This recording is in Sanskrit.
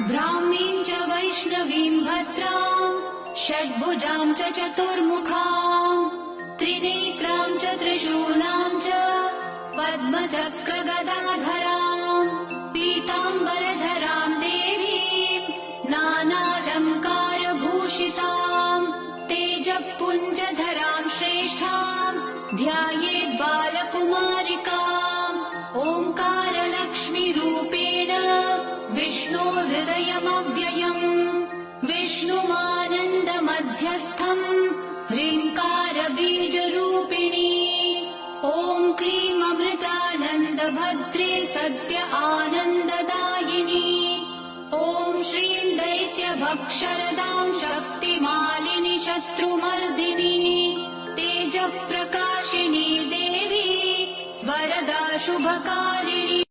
ब्राह्मीं च वैष्णवीं भद्रां षड्भुजां च चतुर्मुखां त्रिनेत्रां च त्रिशूलां च पद्मचक्रगदाधरां पीताम्बरधरां देवीं नानालङ्कारभूषितां तेजःपुञ्जधरां श्रेष्ठां ध्यायेत् बालकुमारिकाम् ओङ्कारलक्ष्मीरूपेण विष्णोर्हृदयमव्ययम् विष्णुमानन्दमध्यस्थम् ह्रीङ्कारबीजरूपिणी ॐ क्लीं अमृतानन्दभद्रे सत्य आनन्ददायिनी ॐ श्रीं दैत्यभक्षरदां शक्तिमालिनि शत्रुमर्दिनी तेजःप्रकाशिनी देवी वरदा शुभकारिणी।